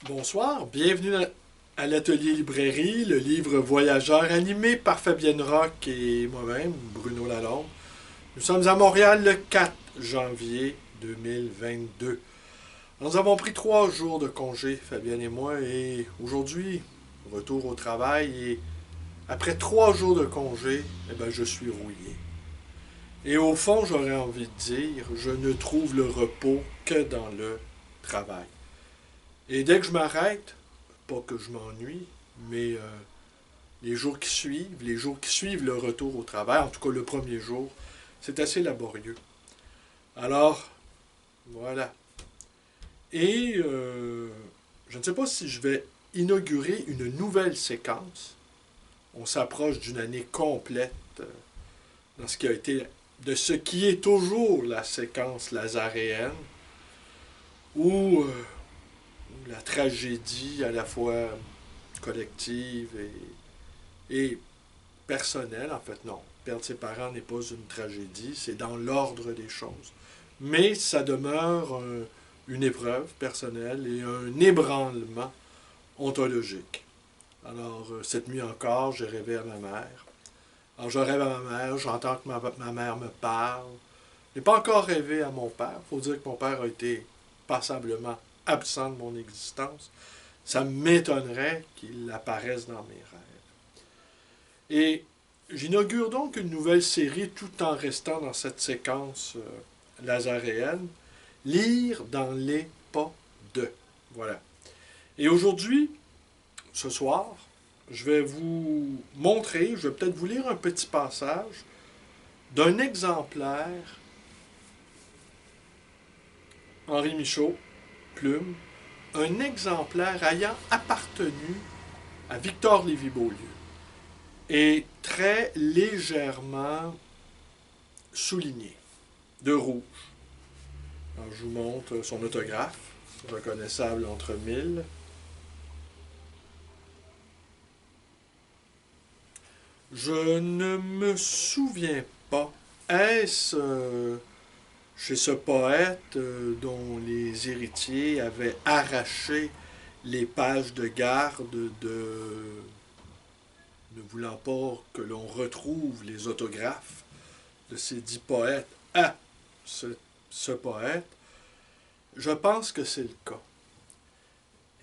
Bonsoir, bienvenue à l'atelier librairie, le livre Voyageur animé par Fabienne Roch et moi-même, Bruno Lalonde. Nous sommes à Montréal le 4 janvier 2022. Nous avons pris 3 jours de congé, Fabienne et moi, et aujourd'hui, retour au travail, et après 3 jours de congé, je suis rouillé. Et au fond, j'aurais envie de dire, je ne trouve le repos que dans le travail. Et dès que je m'arrête, pas que je m'ennuie, mais les jours qui suivent le retour au travail, en tout cas le premier jour, c'est assez laborieux. Alors, voilà. Et je ne sais pas si je vais inaugurer une nouvelle séquence. On s'approche d'une année complète dans ce qui a été, de ce qui est toujours la séquence lazaréenne, où la tragédie à la fois collective et personnelle, en fait non. Perdre ses parents n'est pas une tragédie, c'est dans l'ordre des choses. Mais ça demeure une épreuve personnelle et un ébranlement ontologique. Alors, cette nuit encore, j'ai rêvé à ma mère. Alors, je rêve à ma mère, j'entends que ma mère me parle. Je n'ai pas encore rêvé à mon père. Il faut dire que mon père a été passablement absent de mon existence. Ça m'étonnerait qu'il apparaisse dans mes rêves. Et j'inaugure donc une nouvelle série tout en restant dans cette séquence lazaréenne. Lire dans les pas de. Voilà. Et aujourd'hui, ce soir, je vais vous montrer, je vais peut-être vous lire un petit passage d'un exemplaire Henri Michaud, Plume, un exemplaire ayant appartenu à Victor Lévy-Beaulieu et très légèrement souligné, de rouge. Alors, je vous montre son autographe, reconnaissable entre mille. Je ne me souviens pas. Est-ce chez ce poète dont les héritiers avaient arraché les pages de garde ne voulant pas que l'on retrouve les autographes de ces 10 poètes à ce poète? Je pense que c'est le cas.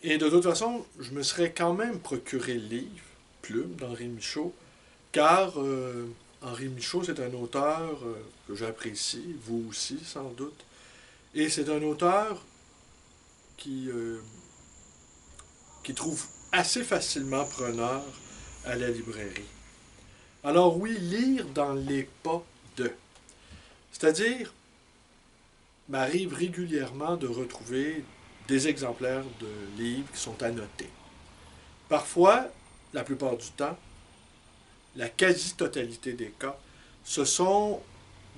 Et de toute façon, je me serais quand même procuré le livre, Plume, d'Henri Michaud, car Henri Michaud, c'est un auteur que j'apprécie, vous aussi sans doute, et c'est un auteur qui trouve assez facilement preneur à la librairie. Alors oui, lire dans les pas de. C'est-à-dire, m'arrive régulièrement de retrouver des exemplaires de livres qui sont annotés. Parfois, la plupart du temps, la quasi-totalité des cas, ce sont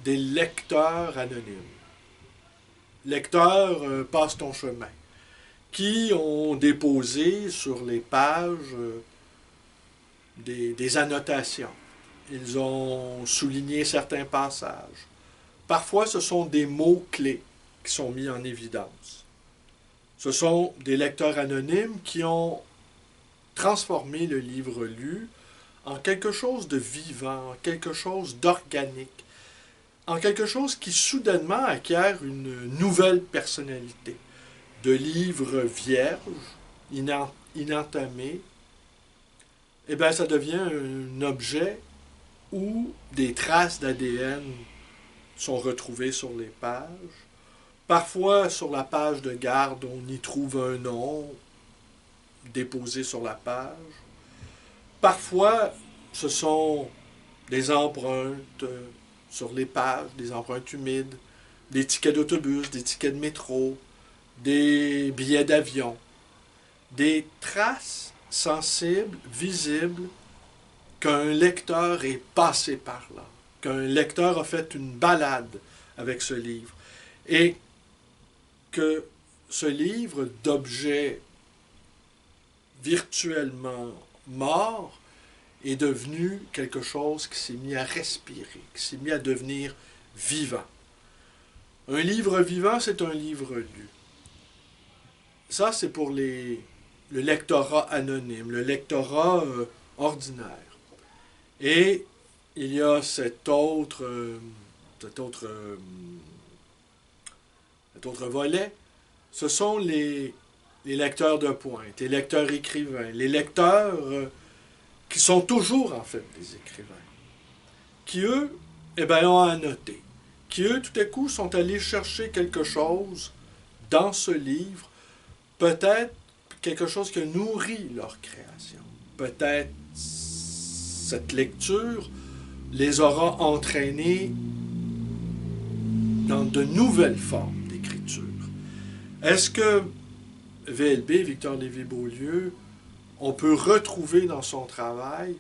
des lecteurs anonymes. Lecteurs passe ton chemin, qui ont déposé sur les pages des annotations. Ils ont souligné certains passages. Parfois, ce sont des mots-clés qui sont mis en évidence. Ce sont des lecteurs anonymes qui ont transformé le livre lu en quelque chose de vivant, en quelque chose d'organique, en quelque chose qui soudainement acquiert une nouvelle personnalité. De livres vierges, inentamés, ça devient un objet où des traces d'ADN sont retrouvées sur les pages. Parfois, sur la page de garde, on y trouve un nom déposé sur la page. Parfois, ce sont des empreintes sur les pages, des empreintes humides, des tickets d'autobus, des tickets de métro, des billets d'avion, des traces sensibles, visibles, qu'un lecteur est passé par là, qu'un lecteur a fait une balade avec ce livre, et que ce livre d'objets virtuellement morts est devenu quelque chose qui s'est mis à respirer, qui s'est mis à devenir vivant. Un livre vivant, c'est un livre lu. Ça, c'est pour les le lectorat anonyme, le lectorat ordinaire. Et il y a cet autre, cet autre volet, ce sont les lecteurs de pointe, les lecteurs écrivains, les lecteurs qui sont toujours en fait des écrivains, qui eux, eh ben, ont annoté, qui eux, tout à coup, sont allés chercher quelque chose dans ce livre, peut-être quelque chose qui a nourri leur création. Peut-être cette lecture les aura entraînés dans de nouvelles formes d'écriture. Est-ce que VLB, Victor Lévy-Beaulieu, on peut retrouver dans son travail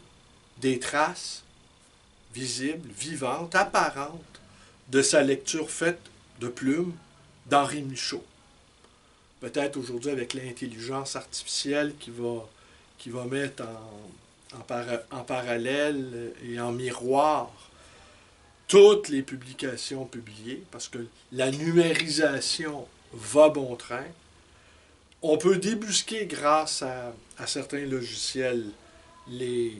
des traces visibles, vivantes, apparentes de sa lecture faite de plumes d'Henri Michaud? Peut-être aujourd'hui avec l'intelligence artificielle qui va mettre en parallèle et en miroir toutes les publications publiées, parce que la numérisation va bon train. On peut débusquer grâce à certains logiciels les,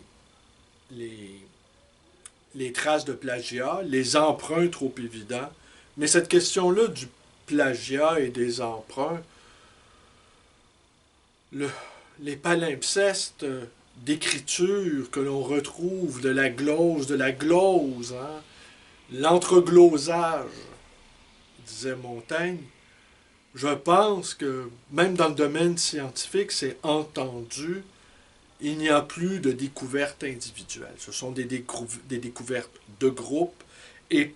les traces de plagiat, les emprunts trop évidents. Mais cette question-là du plagiat et des emprunts, les palimpsestes d'écriture que l'on retrouve de la glose, hein, l'entreglosage, disait Montaigne, je pense que même dans le domaine scientifique, c'est entendu, il n'y a plus de découvertes individuelles. Ce sont des découvertes de groupe et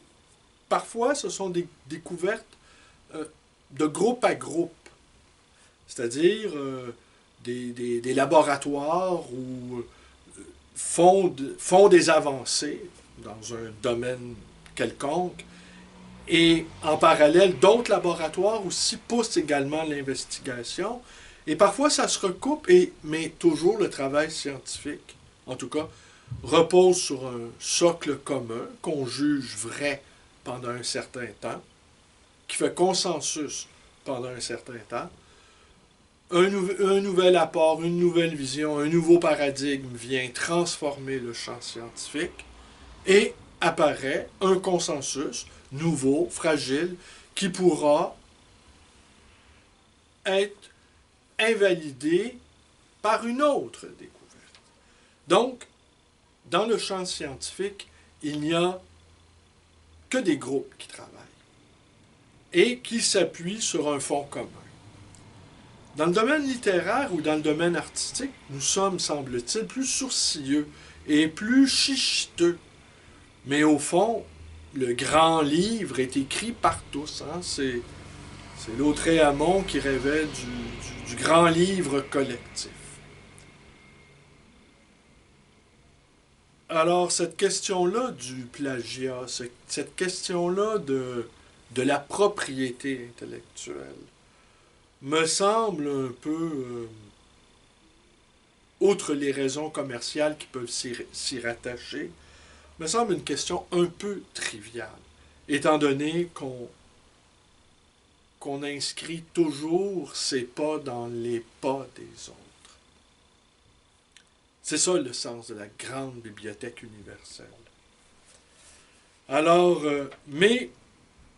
parfois ce sont des découvertes de groupe à groupe. C'est-à-dire des laboratoires où font des avancées dans un domaine quelconque et en parallèle, d'autres laboratoires aussi poussent également l'investigation. Et parfois, ça se recoupe, mais toujours le travail scientifique, en tout cas, repose sur un socle commun qu'on juge vrai pendant un certain temps, qui fait consensus pendant un certain temps. Un nouvel apport, une nouvelle vision, un nouveau paradigme vient transformer le champ scientifique et apparaît un consensus nouveau, fragile, qui pourra être invalidé par une autre découverte. Donc, dans le champ scientifique, il n'y a que des groupes qui travaillent et qui s'appuient sur un fond commun. Dans le domaine littéraire ou dans le domaine artistique, nous sommes, semble-t-il, plus sourcilleux et plus chichiteux. Mais au fond, le grand livre est écrit par tous. Hein? C'est Lautréamont qui rêvait du grand livre collectif. Alors, cette question-là du plagiat, cette question-là de la propriété intellectuelle, me semble un peu, outre les raisons commerciales qui peuvent s'y rattacher, me semble une question un peu triviale, étant donné qu'on inscrit toujours ses pas dans les pas des autres. C'est ça le sens de la grande bibliothèque universelle. Alors, mais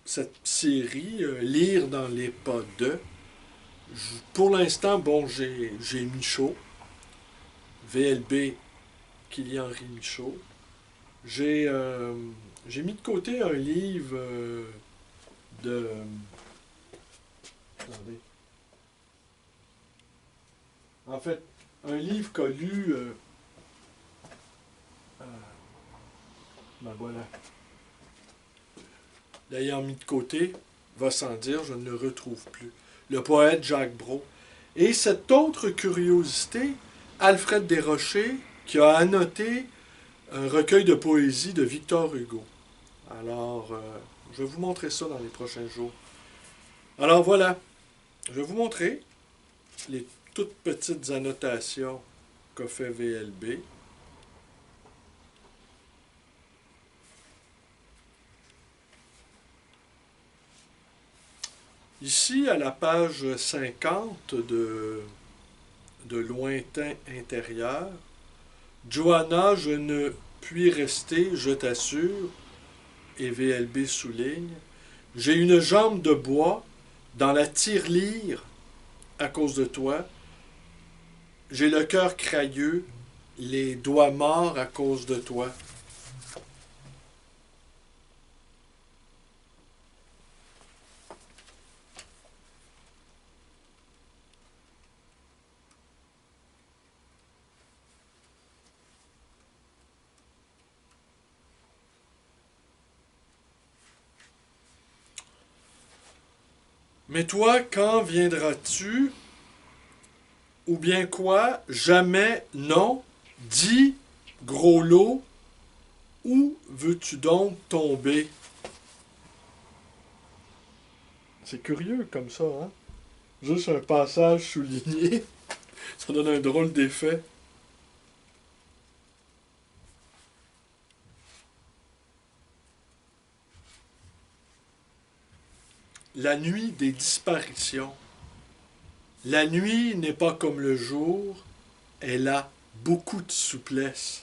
cette série, Lire dans les pas de, pour l'instant, bon, j'ai Michaud, VLB, Kili-Henri Michaud. J'ai mis de côté un livre de... Attendez. En fait, un livre qu'a lu... ben voilà. L'ayant mis de côté, va sans dire, je ne le retrouve plus. Le poète Jacques Brault. Et cette autre curiosité, Alfred Desrochers, qui a annoté un recueil de poésie de Victor Hugo. Alors, je vais vous montrer ça dans les prochains jours. Alors voilà, je vais vous montrer les toutes petites annotations qu'a fait VLB. Ici, à la page 50 de de lointain intérieur. Johanna, je ne puis rester, je t'assure, et VLB souligne, j'ai une jambe de bois dans la tirelire à cause de toi. J'ai le cœur crayeux, les doigts morts à cause de toi. Mais toi, quand viendras-tu? Ou bien quoi? Jamais, non. Dis, gros lot, où veux-tu donc tomber? C'est curieux comme ça, hein? Juste un passage souligné, ça donne un drôle d'effet. La nuit des disparitions. La nuit n'est pas comme le jour, elle a beaucoup de souplesse.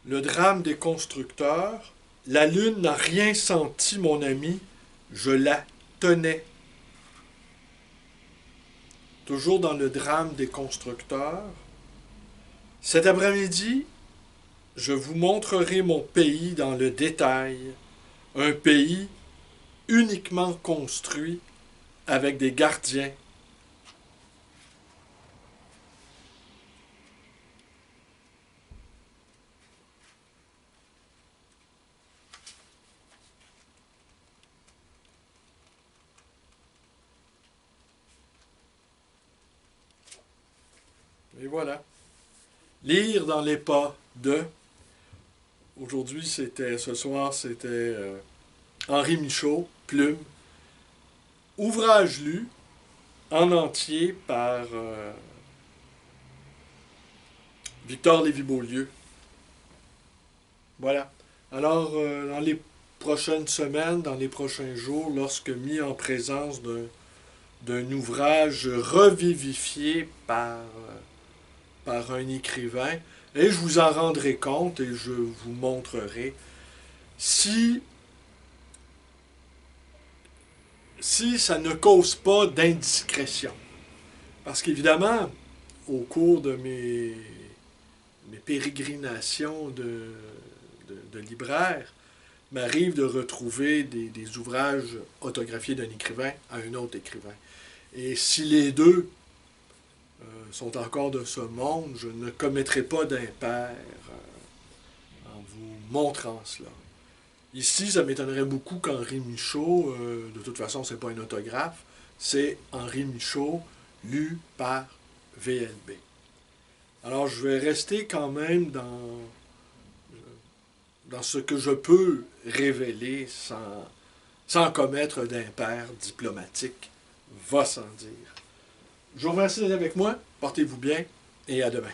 Le drame des constructeurs. La lune n'a rien senti, mon ami, je la tenais. Toujours dans le drame des constructeurs. Cet après-midi, je vous montrerai mon pays dans le détail. Un pays uniquement construit avec des gardiens. Et voilà. Lire dans les pas de. Aujourd'hui, ce soir, c'était Henri Michaud, Plume. Ouvrage lu en entier par Victor Lévy-Beaulieu. Voilà. Alors, dans les prochaines semaines, dans les prochains jours, lorsque mis en présence d'un ouvrage revivifié par un écrivain, et je vous en rendrai compte et je vous montrerai si ça ne cause pas d'indiscrétion. Parce qu'évidemment, au cours de mes pérégrinations de libraire, m'arrive de retrouver des ouvrages autographiés d'un écrivain à un autre écrivain. Et si les deux sont encore de ce monde, je ne commettrai pas d'impair en vous montrant cela. Ici, ça m'étonnerait beaucoup qu'Henri Michaud, de toute façon, c'est pas un autographe, c'est Henri Michaud, lu par VLB. Alors, je vais rester quand même dans ce que je peux révéler sans commettre d'impair diplomatique, va sans dire. Je vous remercie d'être avec moi, portez-vous bien et à demain.